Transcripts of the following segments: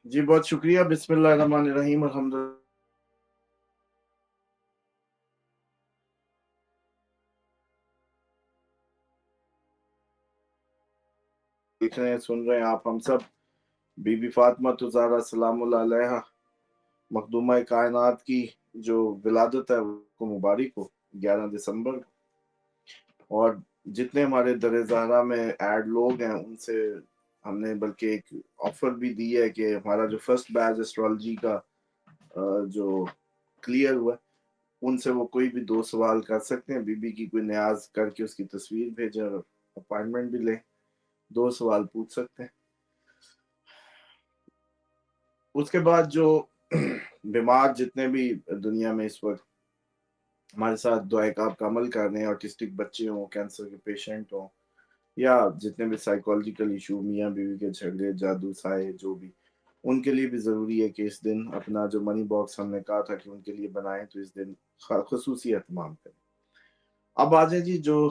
جی بہت شکریہ. بسم اللہ الرحمن الرحیم. الحمد دیکھ رہے ہیں سن رہے ہیں آپ ہم سب بی بی فاطمہ زہرا سلام اللہ علیہا مخدومہ کائنات کی جو ولادت ہے کو مبارک ہو 11 دسمبر کو. اور جتنے ہمارے در زہرا میں ایڈ لوگ ہیں ان سے ہم نے بلکہ ایک آفر بھی دی ہے کہ ہمارا جو فرسٹ بیچ اسٹرالوجی کا جو کلیئر ہوا ان سے وہ کوئی بھی 2 سوال کر سکتے ہیں. بی بی کی کوئی نیاز کر کے اس کی تصویر بھیجیں اور اپائنٹمنٹ بھی لیں. 2 سوال پوچھ سکتے ہیں. اس کے بعد جو بیمار جتنے بھی دنیا میں اس وقت ہمارے ساتھ دعائے کاب کا عمل کر رہے ہیں, آٹسٹک بچے ہوں, کینسر کے پیشنٹ ہوں, یا جتنے بھی سائیکولوجیکل ایشو, میاں بیوی کے جھگڑے, جادو سائے, جو بھی, ان کے لیے بھی ضروری ہے کہ اس دن اپنا جو منی باکس ہم نے کہا تھا کہ ان کے لیے بنائیں تو اس دن خصوصی اہتمام کریں. اب آ جائیں جی جو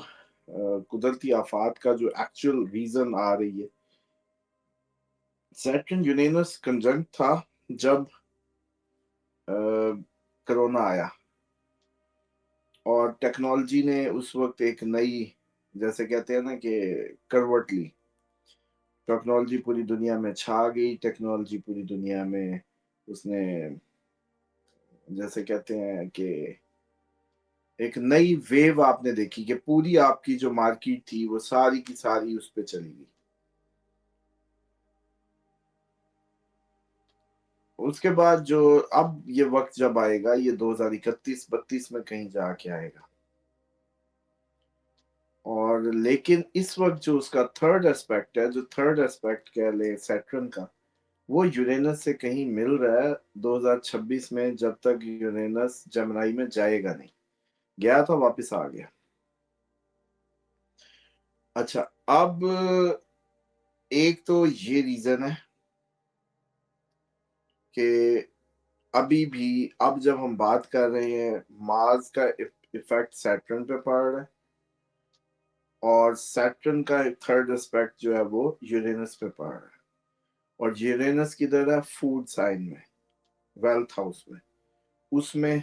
قدرتی آفات کا جو ایکچوئل ریزن آ رہی ہے. سیٹرن یونینس کنجنکٹ تھا جب کرونا آیا اور ٹیکنالوجی نے اس وقت ایک نئی, جیسے کہتے ہیں نا کہ کروٹ لی. ٹیکنالوجی پوری دنیا میں چھا گئی. ٹیکنالوجی پوری دنیا میں اس نے جیسے کہتے ہیں کہ ایک نئی ویو آپ نے دیکھی کہ پوری آپ کی جو مارکیٹ تھی وہ ساری کی ساری اس پہ چلی گئی. اس کے بعد جو اب یہ وقت جب آئے گا یہ 2031-32 میں کہیں جا کے آئے گا. اور لیکن اس وقت جو اس کا تھرڈ اسپیکٹ ہے, جو تھرڈ اسپیکٹ کہہ لیں سیٹرن کا, وہ یورینس سے کہیں مل رہا ہے 2026 میں. جب تک یورینس جمنائی میں جائے گا نہیں, گیا تھا واپس آ گیا. اچھا, اب ایک تو یہ ریزن ہے کہ ابھی بھی اب جب ہم بات کر رہے ہیں مارس کا ایفیکٹ سیٹرن پہ پڑ رہا ہے اور سیٹرن کا تھرڈ اسپیکٹ جو ہے وہ یورینس پہ پڑ رہا ہے. اور یورینس کدھر ہے؟ فوڈ سائن میں, ویلتھ ہاؤس میں. اس میں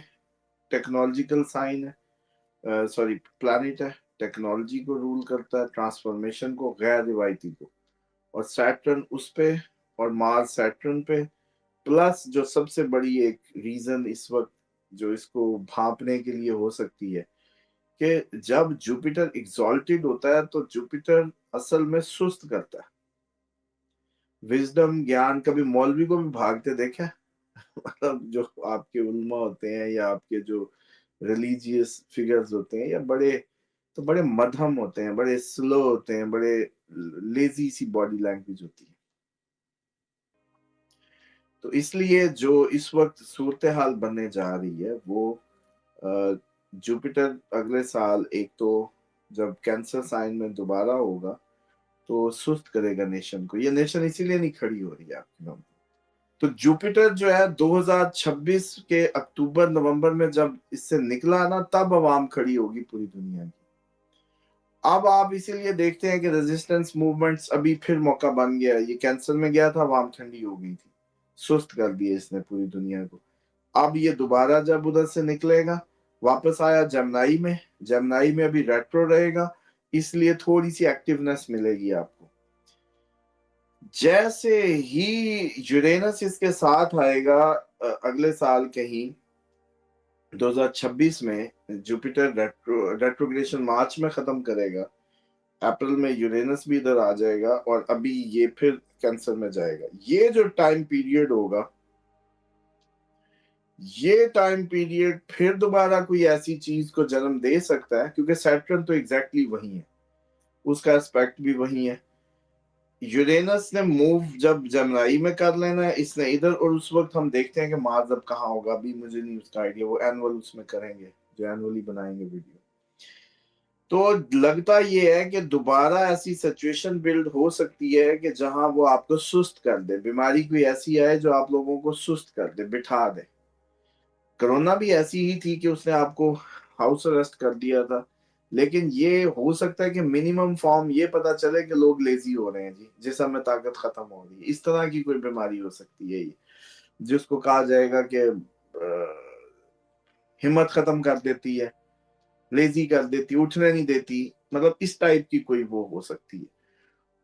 ٹیکنالوجیکل سائن ہے, سوری پلانٹ ہے, ٹیکنالوجی کو رول کرتا ہے, ٹرانسفارمیشن کو, غیر روایتی کو. اور سیٹرن اس پہ اور مارس سیٹرن پہ. پلس جو سب سے بڑی ایک ریزن اس وقت جو اس کو بھانپنے کے لیے ہو سکتی ہے کہ جب جوپیٹر ایگزالٹڈ ہوتا ہے تو جوپیٹر اصل میں سست کرتا ہے. وزڈم, گیان, کبھی مولوی کو بھی بھاگتے دیکھا, مطلب جو آپ کے علماء ہوتے ہیں یا آپ کے جو ریلیجیس فگرز ہوتے ہیں یا بڑے مدھم ہوتے ہیں, بڑے سلو ہوتے ہیں, بڑے لیزی سی باڈی لینگویج ہوتی ہے. تو اس لیے جو اس وقت صورتحال بننے جا رہی ہے وہ جوپیٹر اگلے سال ایک تو جب کینسر سائن میں دوبارہ ہوگا تو سست کرے گا نیشن کو. یہ نیشن اسی لیے نہیں کھڑی ہو رہی ہے آپ کے نام. تو جوپیٹر جو ہے 2026 کے اکتوبر نومبر میں جب اس سے نکلا نا تب عوام کھڑی ہوگی پوری دنیا کی. اب آپ اسی لیے دیکھتے ہیں کہ ریزسٹنس موومنٹس ابھی پھر موقع بن گیا. یہ کینسر میں گیا تھا, عوام ٹھنڈی ہو گئی تھی, سست کر دیا اس نے پوری دنیا کو. اب یہ دوبارہ جب ادھر سے نکلے گا واپس آیا جمنائی میں, جمنائی میں ابھی ریٹرو رہے گا, اس لیے تھوڑی سی ایکٹیونیس ملے گی آپ کو. جیسے ہی یورینس اس کے ساتھ آئے گا اگلے سال کہیں 2026 میں, جوپیٹر ریٹروگریشن مارچ میں ختم کرے گا, اپریل میں یورینس بھی ادھر آ جائے گا اور ابھی یہ پھر کینسر میں جائے گا. یہ جو ٹائم پیریڈ ہوگا, یہ ٹائم پیریڈ پھر دوبارہ کوئی ایسی چیز کو جنم دے سکتا ہے کیونکہ سیٹرن تو ایگزیکٹلی وہی ہے, اس کا اسپیکٹ بھی وہی ہے. یورینس نے موو جب جمنائی میں کر لینا ہے اس نے ادھر, اور اس وقت ہم دیکھتے ہیں کہ مارس اب کہاں ہوگا. ابھی مجھے نہیں اس کا آئیڈیا, وہ اینول اس میں کریں گے جو اینولی بنائیں گے ویڈیو. تو لگتا یہ ہے کہ دوبارہ ایسی سچویشن بلڈ ہو سکتی ہے کہ جہاں وہ آپ کو سست کر دے, بیماری کوئی ایسی آئے جو آپ لوگوں کو سست کر دے, بٹھا دے. کرونا بھی ایسی ہی تھی کہ اس نے آپ کو ہاؤس اریسٹ کر دیا تھا. لیکن یہ ہو سکتا ہے کہ منیمم فارم یہ پتا چلے کہ لوگ لیزی ہو رہے ہیں جی، جسم میں طاقت ختم ہو رہی ہے، اس طرح کی کوئی بیماری ہو سکتی ہے یہ، جس کو کہا جائے گا کہ ہمت ختم کر دیتی ہے، لیزی کر دیتی، اٹھنے نہیں دیتی، مطلب اس ٹائپ کی کوئی وہ ہو سکتی ہے۔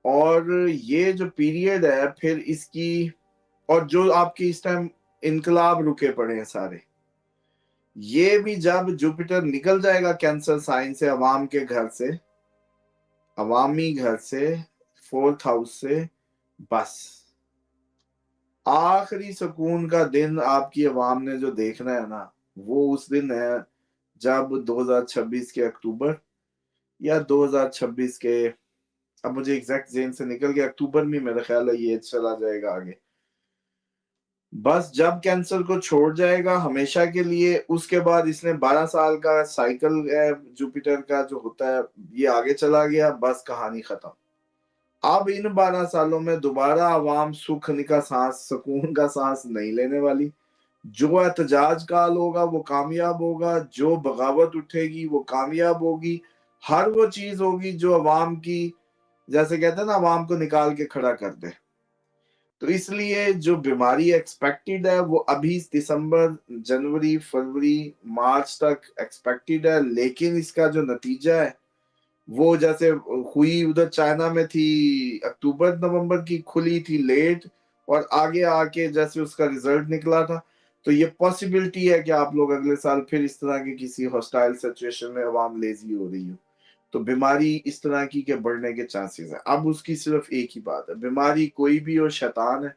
اور یہ جو پیریڈ ہے پھر اس کی، اور جو آپ کی اس ٹائم انقلاب رکے پڑے ہیں سارے، یہ بھی جب جوپیٹر نکل جائے گا کینسر سائن سے، عوام کے گھر سے، عوامی گھر سے، 4th ہاؤس سے، بس آخری سکون کا دن آپ کی عوام نے جو دیکھنا ہے نا، وہ اس دن ہے جب 2026 کے اکتوبر یا 2026 کے، اب مجھے ایگزیکٹ ذہن سے نکل گیا، اکتوبر میں میرا خیال ہے یہ چلا جائے گا آگے، بس جب کینسر کو چھوڑ جائے گا ہمیشہ کے لیے، اس کے بعد اس نے 12 سال کا سائیکل ہے جوپیٹر کا جو ہوتا ہے، یہ آگے چلا گیا، بس کہانی ختم۔ اب ان 12 سالوں میں دوبارہ عوام سکھ کا سانس، سکون کا سانس نہیں لینے والی، جو احتجاج کال ہوگا وہ کامیاب ہوگا، جو بغاوت اٹھے گی وہ کامیاب ہوگی، ہر وہ چیز ہوگی جو عوام کی، جیسے کہتے ہیں نا، عوام کو نکال کے کھڑا کر دے۔ تو اس لیے جو بیماری ایکسپیکٹڈ ہے وہ ابھی دسمبر، جنوری، فروری، مارچ تک ایکسپیکٹڈ ہے، لیکن اس کا جو نتیجہ ہے وہ جیسے ہوئی ادھر چائنا میں تھی اکتوبر نومبر کی، کھلی تھی لیٹ، اور آگے آ کے جیسے اس کا ریزلٹ نکلا تھا، تو یہ پاسبلٹی ہے کہ آپ لوگ اگلے سال پھر اس طرح کی کسی ہاسٹائل سچویشن میں عوام لیزی ہو رہی ہو، تو بیماری اس طرح کی کے بڑھنے کے چانسز ہیں۔ اب اس کی صرف ایک ہی بات ہے، بیماری کوئی بھی ہو، شیطان ہے،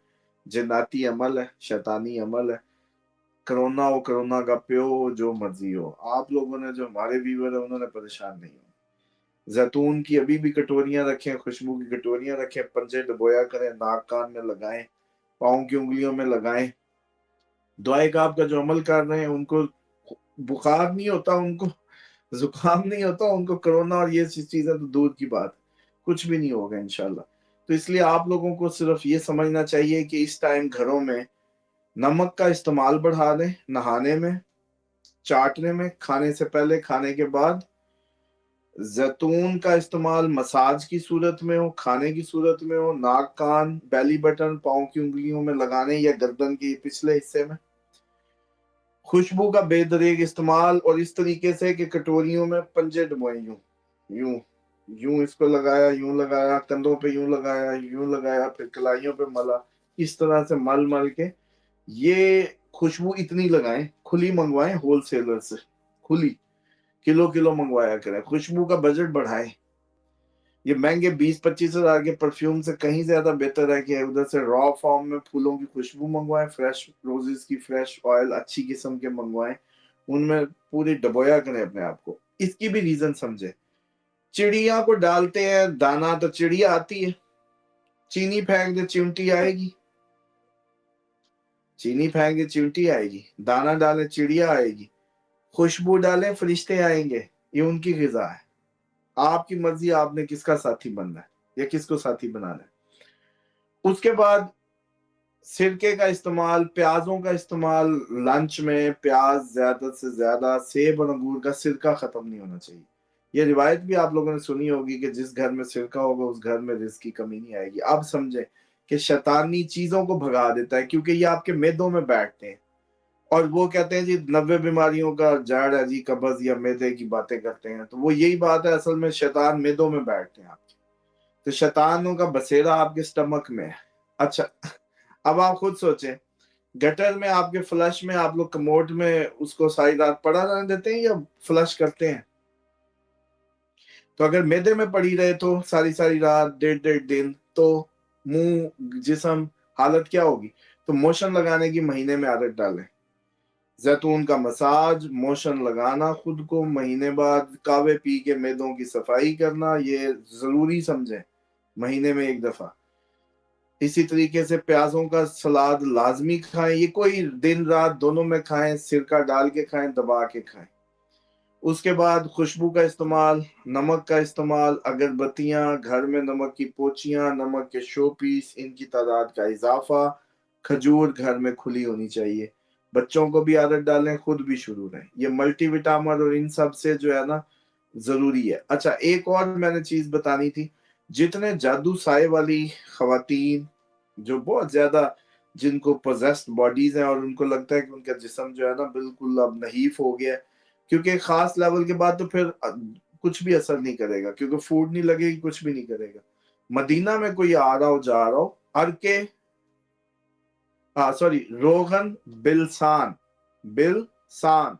جناتی عمل ہے، شیطانی عمل ہے، کرونا ہو، کرونا کا پیو ہو، جو مرضی ہو، آپ لوگوں نے جو ہمارے ویور ہیں انہوں نے پریشان نہیں ہو، زیتون کی ابھی بھی کٹوریاں رکھیں، خوشبو کی کٹوریاں رکھیں، پنجے ڈبویا کریں، ناک کان میں لگائیں، پاؤں کی انگلیوں میں لگائیں، دعائے کا آپ کا جو عمل کر رہے ہیں، ان کو بخار نہیں ہوتا، ان کو زکام نہیں ہوتا، ان کو کرونا اور یہ چیزیں تو دور کی بات، کچھ بھی نہیں ہوگا انشاءاللہ۔ تو اس لیے آپ لوگوں کو صرف یہ سمجھنا چاہیے کہ اس ٹائم گھروں میں نمک کا استعمال بڑھا دیں، نہانے میں، چاٹنے میں، کھانے سے پہلے، کھانے کے بعد، زیتون کا استعمال مساج کی صورت میں ہو، کھانے کی صورت میں ہو، ناک کان، بیلی بٹن، پاؤں کی انگلیوں میں لگانے یا گردن کے پچھلے حصے میں، خوشبو کا بے دریغ استعمال، اور اس طریقے سے کہ کٹوریوں میں پنجے ڈبوئیں، یوں یوں یوں اس کو لگایا، یوں لگایا، کندھوں پہ یوں لگایا، یوں لگایا، پھر کلائیوں پہ ملا، اس طرح سے مل مل کے یہ خوشبو اتنی لگائیں، کھلی منگوائیں ہول سیلر سے، کھلی کلو کلو منگوایا کریں، خوشبو کا بجٹ بڑھائیں، یہ مہنگے 20-25 ہزار کے پرفیوم سے کہیں زیادہ بہتر ہے کہ ادھر سے را فارم میں پھولوں کی خوشبو منگوائیں، فریش روزز کی فریش آئل اچھی قسم کے منگوائیں، ان میں پوری ڈبویا کریں اپنے آپ کو۔ اس کی بھی ریزن سمجھے، چڑیا کو ڈالتے ہیں دانا تو چڑیا آتی ہے، چینی پھینک دے چمٹی آئے گی، چینی پھینک دے چمٹی آئے گی، دانا ڈالے چڑیا آئے گی، خوشبو ڈالیں فرشتے آئیں گے، یہ ان کی غذا ہے۔ آپ کی مرضی، آپ نے کس کا ساتھی بننا ہے یا کس کو ساتھی بنانا ہے۔ اس کے بعد سرکے کا استعمال، پیازوں کا استعمال، لنچ میں پیاز زیادہ سے زیادہ، سیب اور انگور کا سرکہ ختم نہیں ہونا چاہیے۔ یہ روایت بھی آپ لوگوں نے سنی ہوگی کہ جس گھر میں سرکہ ہوگا اس گھر میں رزق کی کمی نہیں آئے گی۔ اب سمجھیں کہ شیطانی چیزوں کو بھگا دیتا ہے، کیونکہ یہ آپ کے معدوں میں بیٹھتے ہیں، اور وہ کہتے ہیں جی 90 بیماریوں کا جڑ ہے جی قبض یا معدے کی باتیں کرتے ہیں، تو وہ یہی بات ہے، اصل میں شیطان معدوں میں بیٹھتے ہیں آپ کے، تو شیطانوں کا بسیرا آپ کے سٹمک میں ہے۔ اچھا، اب آپ خود سوچیں، گٹر میں آپ کے فلش میں آپ لوگ کموڈ میں اس کو ساری رات پڑا رہنے دیتے ہیں یا فلش کرتے ہیں؟ تو اگر معدے میں پڑی رہے تو ساری ساری رات، 1.5 دن، تو منہ، جسم، حالت کیا ہوگی؟ تو موشن لگانے کی مہینے میں عادت ڈالیں، زیتون کا مساج، موشن لگانا خود کو، مہینے بعد کاوے پی کے معدوں کی صفائی کرنا، یہ ضروری سمجھیں، مہینے میں 1 دفعہ۔ اسی طریقے سے پیازوں کا سلاد لازمی کھائیں، یہ کوئی دن رات دونوں میں کھائیں، سرکہ ڈال کے کھائیں، دبا کے کھائیں۔ اس کے بعد خوشبو کا استعمال، نمک کا استعمال، اگربتیاں، گھر میں نمک کی پوچیاں، نمک کے شو پیس، ان کی تعداد کا اضافہ، کھجور گھر میں کھلی ہونی چاہیے۔ بچوں کو بھی عادت ڈالیں، خود بھی شروع رہیں، یہ ملٹی وٹامن اور ان سب سے جو ہے نا ضروری ہے. اچھا ایک اور میں نے چیز بتانی تھی, جتنے جادو سائے والی خواتین جو بہت زیادہ جن کو پوزیسڈ باڈیز ہیں اور ان کو لگتا ہے کہ ان کا جسم جو ہے نا بالکل اب نحیف ہو گیا ہے, کیونکہ ایک خاص لیول کے بعد تو پھر کچھ بھی اثر نہیں کرے گا, کیونکہ فوڈ نہیں لگے گی, کچھ بھی نہیں کرے گا. مدینہ میں کوئی آ رہا ہو جا رہا ہو, ارکے سوری روغن بلسان, بلسان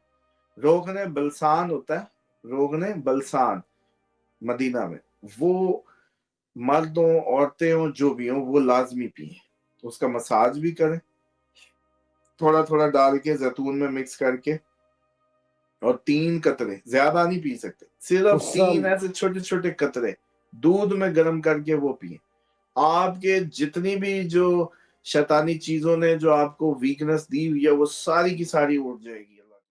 روغن بلسان ہوتا ہے, روغن بلسان مدینہ میں, وہ مردوں عورتیں ہوں جو بھی ہوں وہ لازمی پئیں, اس کا مساج بھی کریں تھوڑا تھوڑا ڈال کے زیتون میں مکس کر کے, اور 3 قطرے, زیادہ نہیں پی سکتے, صرف 3 ایسے چھوٹے چھوٹے قطرے دودھ میں گرم کر کے وہ پئیں. آپ کے جتنی بھی جو شیطانی چیزوں نے جو آپ کو ویکنس دی ہوئی ہے وہ ساری کی ساری اٹھ جائے گی.